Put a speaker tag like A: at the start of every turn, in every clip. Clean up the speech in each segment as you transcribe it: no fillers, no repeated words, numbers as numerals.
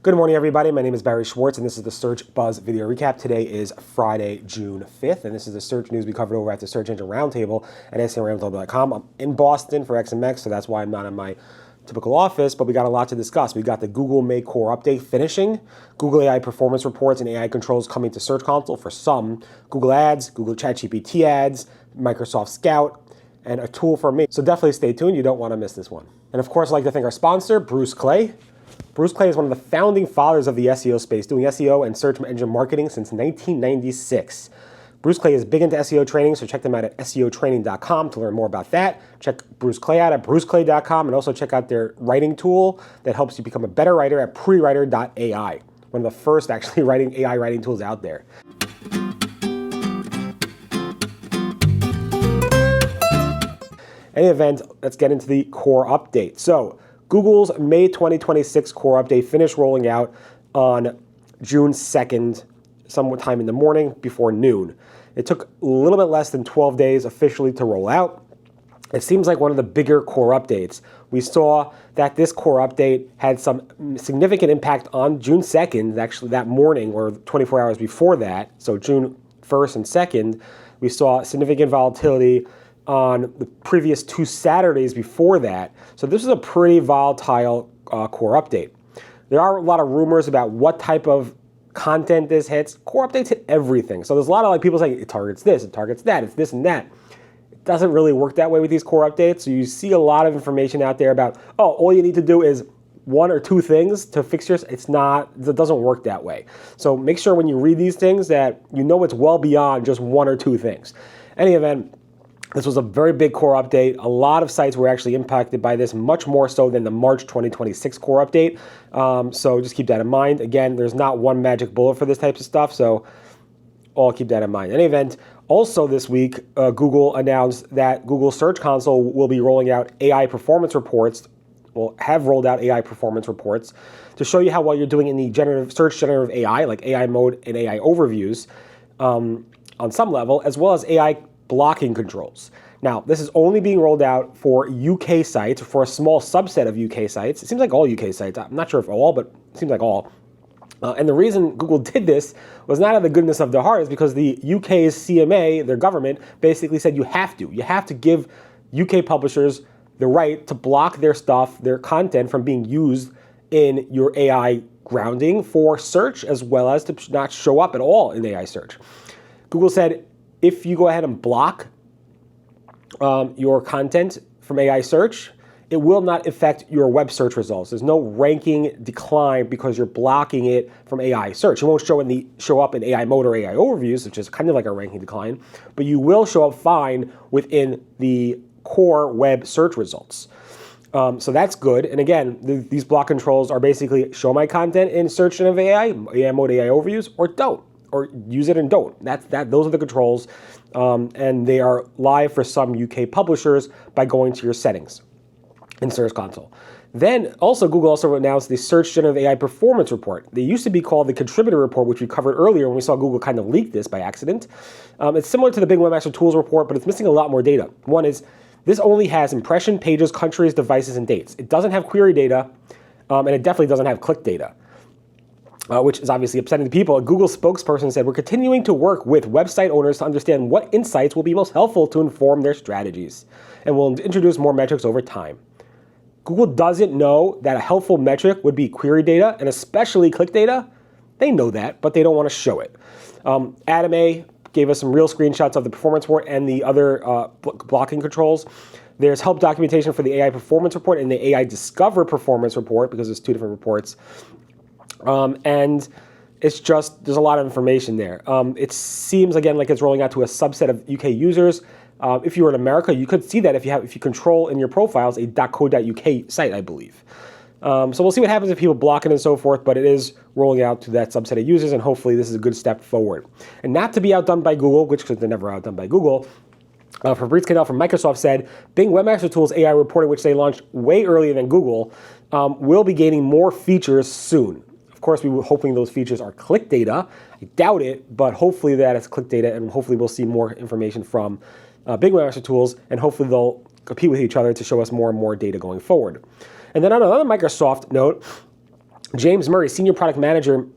A: Good morning, everybody. My name is Barry Schwartz, and this is the Search Buzz video recap. Today is Friday, June 5th, and this is the search news we covered over at the Search Engine Roundtable at SEOroundtable.com. I'm in Boston for XMX, so that's why I'm not in my typical office, but we got a lot to discuss. We got the Google May Core Update finishing, Google AI performance reports and AI controls coming to Search Console for some, Google Ads, Google ChatGPT ads, Microsoft Scout, and a tool for me. So definitely stay tuned. You don't want to miss this one. And of course, I'd like to thank our sponsor, Bruce Clay. Bruce Clay is one of the founding fathers of the SEO space, doing SEO and search engine marketing since 1996. Bruce Clay is big into SEO training, so check them out at seotraining.com to learn more about that. Check Bruce Clay out at bruceclay.com, and also check out their writing tool that helps you become a better writer at prewriter.ai, one of the first actually AI writing tools out there. Any event, let's get into the core update. So Google's May 2026 core update finished rolling out on June 2nd, sometime in the morning before noon. It took a little bit less than 12 days officially to roll out. It seems like one of the bigger core updates. We saw that this core update had some significant impact on June 2nd, actually that morning or 24 hours before that. So June 1st and 2nd, we saw significant volatility on the previous 2 Saturdays before that. So this is a pretty volatile core update. There are a lot of rumors about what type of content this hits. Core updates hit everything. So there's a lot of people saying it targets this, it targets that, it's this and that. It doesn't really work that way with these core updates. So you see a lot of information out there about, oh, all you need to do is 1 or 2 things to fix yours. It doesn't work that way. So make sure when you read these things that you know it's well beyond just 1 or 2 things. Any event, this was a very big core update. A lot of sites were actually impacted by this, much more so than the March 2026 core update. So just keep that in mind. Again, there's not one magic bullet for this type of stuff, so all keep that in mind. In any event, also this week, Google announced that Google Search Console will be rolling out AI performance reports, have rolled out AI performance reports to show you how well you're doing in the generative AI, like AI mode and AI overviews on some level, as well as AI blocking controls. Now, this is only being rolled out for UK sites, for a small subset of UK sites. It seems like all UK sites. I'm not sure if all, but it seems like all. And the reason Google did this was not out of the goodness of their heart, is because the UK's CMA, their government, basically said you have to give UK publishers the right to block their stuff, their content from being used in your AI grounding for search, as well as to not show up at all in AI search. Google said, if you go ahead and block your content from AI search, it will not affect your web search results. There's no ranking decline because you're blocking it from AI search. It won't show up in AI mode or AI overviews, which is kind of like a ranking decline, but you will show up fine within the core web search results. So that's good. And again, these block controls are basically show my content in search of AI mode, AI overviews, or don't. Or use it and don't. Those are the controls, and they are live for some UK publishers by going to your settings in Search Console. Then Google also announced the Search Generative AI Performance Report. They used to be called the Contributor Report, which we covered earlier when we saw Google kind of leak this by accident. It's similar to the Big Webmaster Tools Report, but it's missing a lot more data. One is this only has impression, pages, countries, devices, and dates. It doesn't have query data, and it definitely doesn't have click data. Which is obviously upsetting to people. A Google spokesperson said, we're continuing to work with website owners to understand what insights will be most helpful to inform their strategies, and we'll introduce more metrics over time. Google doesn't know that a helpful metric would be query data, and especially click data. They know that, but they don't want to show it. Adam A gave us some real screenshots of the performance report and the other blocking controls. There's help documentation for the AI performance report and the AI Discover performance report, because there's 2 different reports. And it's just, there's a lot of information there. It seems, again, like it's rolling out to a subset of UK users. If you were in America, you could see that if you control in your profiles a .co.uk site, I believe. So we'll see what happens if people block it and so forth, but it is rolling out to that subset of users, and hopefully this is a good step forward. And not to be outdone by Google, which they're never outdone by Google, Fabrice Cadell from Microsoft said, Bing Webmaster Tools AI reporting, which they launched way earlier than Google, will be gaining more features soon. Of course, we were hoping those features are click data. I doubt it, but hopefully that is click data, and hopefully we'll see more information from Bing Webmaster Tools, and hopefully they'll compete with each other to show us more and more data going forward. And then on another Microsoft note, James Murray, senior product manager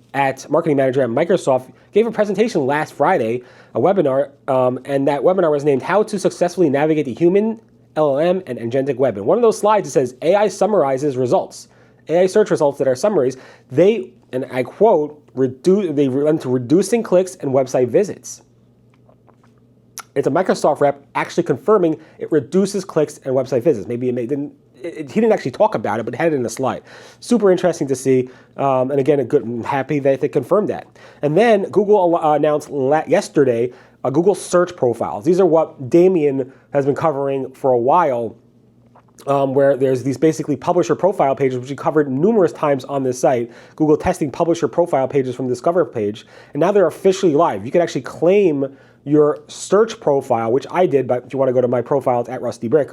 A: marketing manager at Microsoft, gave a presentation last Friday, a webinar, and that webinar was named "How to Successfully Navigate the Human, LLM, and Agentic Web." And one of those slides, it says AI summarizes results, AI search results that are summaries. They, and I quote, they relate to reducing clicks and website visits. It's a Microsoft rep actually confirming it reduces clicks and website visits. Maybe he didn't actually talk about it, but had it in a slide. Super interesting to see. And again, I'm happy that they confirmed that. And then Google announced yesterday Google search profiles. These are what Damien has been covering for a while, where there's these basically publisher profile pages, which we covered numerous times on this site. Google testing publisher profile pages from the Discover page. And now they're officially live. You can actually claim your search profile, which I did, but if you want to go to my profile, it's at Rusty Brick.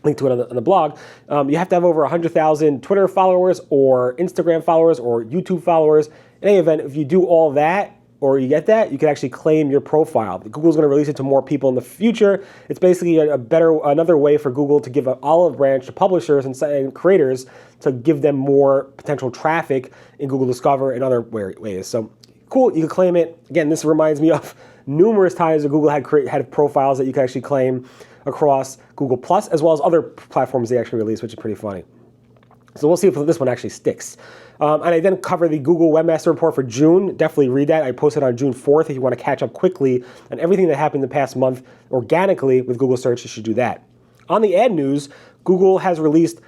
A: Link to it on the blog. You have to have over 100,000 Twitter followers or Instagram followers or YouTube followers. In any event, if you do all that, or you get that, you can actually claim your profile. Google's going to release it to more people in the future. It's basically another way for Google to give an olive branch to publishers and creators to give them more potential traffic in Google Discover and other ways. So cool, you can claim it. Again, this reminds me of numerous times that Google had profiles that you can actually claim across Google Plus, as well as other platforms they actually release, which is pretty funny. So we'll see if this one actually sticks. And I then cover the Google Webmaster report for June. Definitely read that. I posted on June 4th. If you want to catch up quickly on everything that happened in the past month organically with Google Search, you should do that. On the ad news, Google has released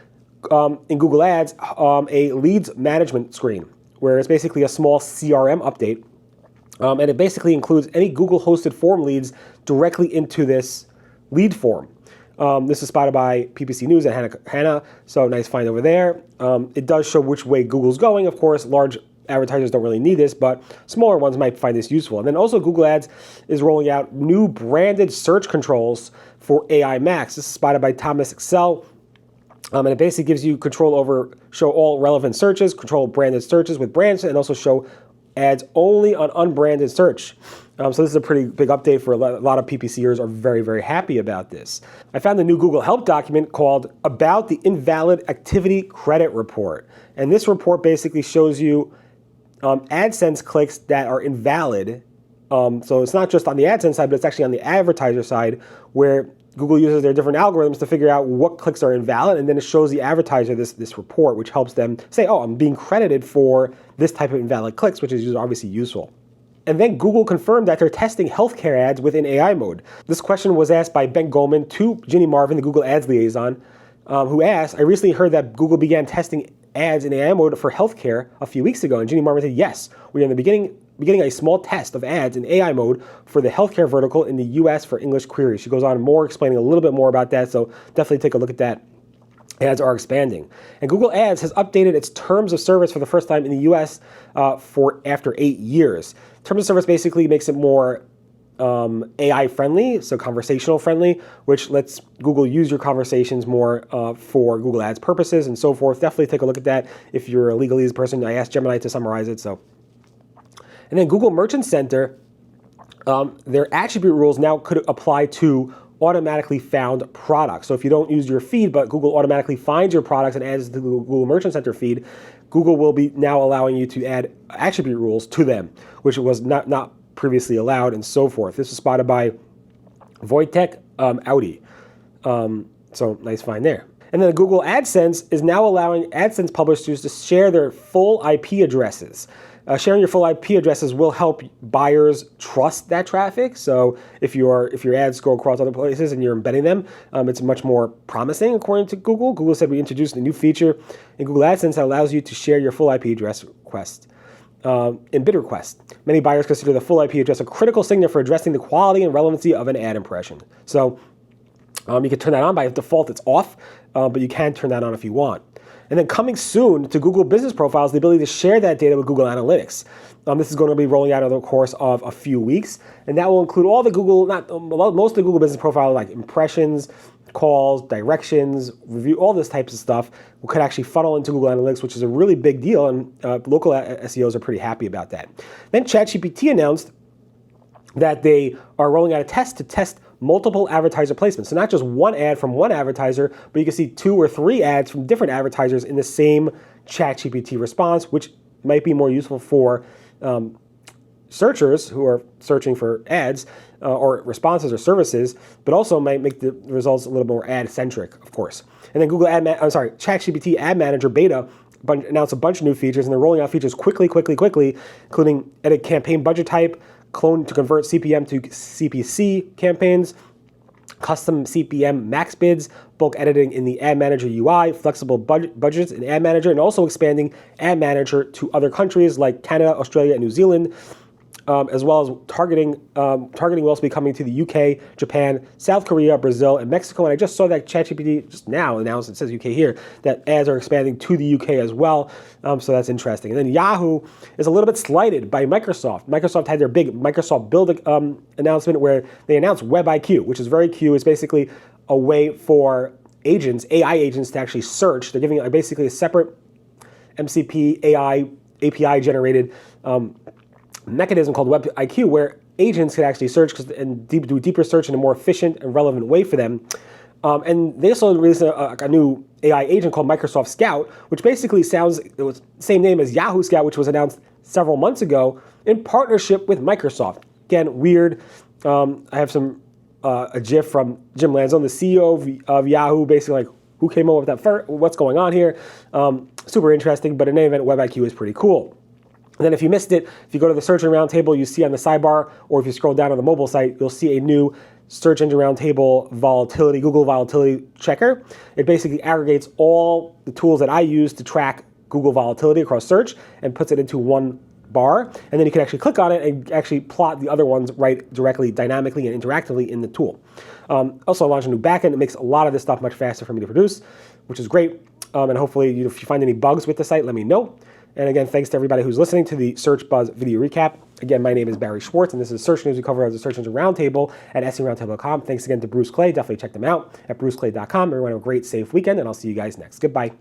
A: in Google Ads a leads management screen, where it's basically a small CRM update. And it basically includes any Google-hosted form leads directly into this lead form. This is spotted by PPC News and Hannah, so nice find over there. It does show which way Google's going. Of course, large advertisers don't really need this, but smaller ones might find this useful. And then also Google Ads is rolling out new branded search controls for AI Max. This is spotted by Thomas Excel. And it basically gives you control over show all relevant searches, control branded searches with brands, and also show ads only on unbranded search. So this is a pretty big update for a lot of PPCers are very, very happy about this. I found the new Google Help document called About the Invalid Activity Credit Report. And this report basically shows you AdSense clicks that are invalid. So it's not just on the AdSense side, but it's actually on the advertiser side, where Google uses their different algorithms to figure out what clicks are invalid, and then it shows the advertiser this report, which helps them say, oh, I'm being credited for this type of invalid clicks, which is obviously useful. And then Google confirmed that they're testing healthcare ads within AI mode. This question was asked by Ben Goldman to Ginny Marvin, the Google Ads liaison, who asked, I recently heard that Google began testing ads in AI mode for healthcare a few weeks ago. And Ginny Marvin said, yes, we are in the beginning a small test of ads in AI mode for the healthcare vertical in the US for English queries. She goes on more, explaining a little bit more about that, so definitely take a look at that. Ads are expanding. And Google Ads has updated its terms of service for the first time in the US after 8 years. Terms of service basically makes it more AI friendly, so conversational friendly, which lets Google use your conversations more for Google Ads purposes and so forth. Definitely take a look at that if you're a legalese person. I asked Gemini to summarize it, so. And then Google Merchant Center, their attribute rules now could apply to automatically found products. So if you don't use your feed, but Google automatically finds your products and adds to the Google Merchant Center feed, Google will be now allowing you to add attribute rules to them, which was not previously allowed, and so forth. This was spotted by Wojtek Audi. So nice find there. And then Google AdSense is now allowing AdSense publishers to share their full IP addresses. Sharing your full IP addresses will help buyers trust that traffic. So if your ads go across other places and you're embedding them, it's much more promising, according to Google. Google said we introduced a new feature in Google AdSense that allows you to share your full IP address request. In bid request, many buyers consider the full IP address a critical signal for addressing the quality and relevancy of an ad impression. So you can turn that on. By default, it's off, but you can turn that on if you want. And then coming soon to Google Business Profiles, the ability to share that data with Google Analytics. This is going to be rolling out over the course of a few weeks, and that will include all the most of the Google Business Profile, like impressions, calls, directions, review, all this types of stuff could actually funnel into Google Analytics, which is a really big deal, and local SEOs are pretty happy about that. Then ChatGPT announced that they are rolling out a test to test multiple advertiser placements. So not just one ad from one advertiser, but you can see 2 or 3 ads from different advertisers in the same ChatGPT response, which might be more useful for searchers who are searching for ads or responses or services, but also might make the results a little more ad-centric, of course. And then ChatGPT Ad Manager Beta announced a bunch of new features, and they're rolling out features quickly, including edit campaign budget type, clone to convert CPM to CPC campaigns, custom CPM max bids, bulk editing in the Ad Manager UI, flexible budgets in Ad Manager, and also expanding Ad Manager to other countries like Canada, Australia, and New Zealand, as well as targeting will also be coming to the UK, Japan, South Korea, Brazil, and Mexico. And I just saw that ChatGPT just now announced, it says UK here, that ads are expanding to the UK as well. So that's interesting. And then Yahoo is a little bit slighted by Microsoft. Microsoft had their big Microsoft Build announcement where they announced WebIQ, which is very cute. It's basically a way for agents, AI agents, to actually search. They're giving basically a separate MCP AI API generated mechanism called WebIQ, where agents could actually search and do deeper search in a more efficient and relevant way for them. And they also released a new AI agent called Microsoft Scout, which basically it was the same name as Yahoo Scout, which was announced several months ago in partnership with Microsoft. Again, weird. I have a GIF from Jim Lanzone, the CEO of Yahoo, basically like, who came up with that? What's going on here? Super interesting, but in any event, WebIQ is pretty cool. And then if you missed it, if you go to the Search Engine Roundtable, you see on the sidebar, or if you scroll down on the mobile site, you'll see a new Search Engine Roundtable Volatility, Google Volatility Checker. It basically aggregates all the tools that I use to track Google volatility across search and puts it into one bar. And then you can actually click on it and actually plot the other ones right directly, dynamically, and interactively in the tool. Also, I launched a new backend. It makes a lot of this stuff much faster for me to produce, which is great. And hopefully, if you find any bugs with the site, let me know. And again, thanks to everybody who's listening to the Search Buzz video recap. Again, my name is Barry Schwartz, and this is Search News we cover as the Search Engine Roundtable at SERoundtable.com. Thanks again to Bruce Clay. Definitely check them out at bruceclay.com. Everyone have a great, safe weekend, and I'll see you guys next. Goodbye.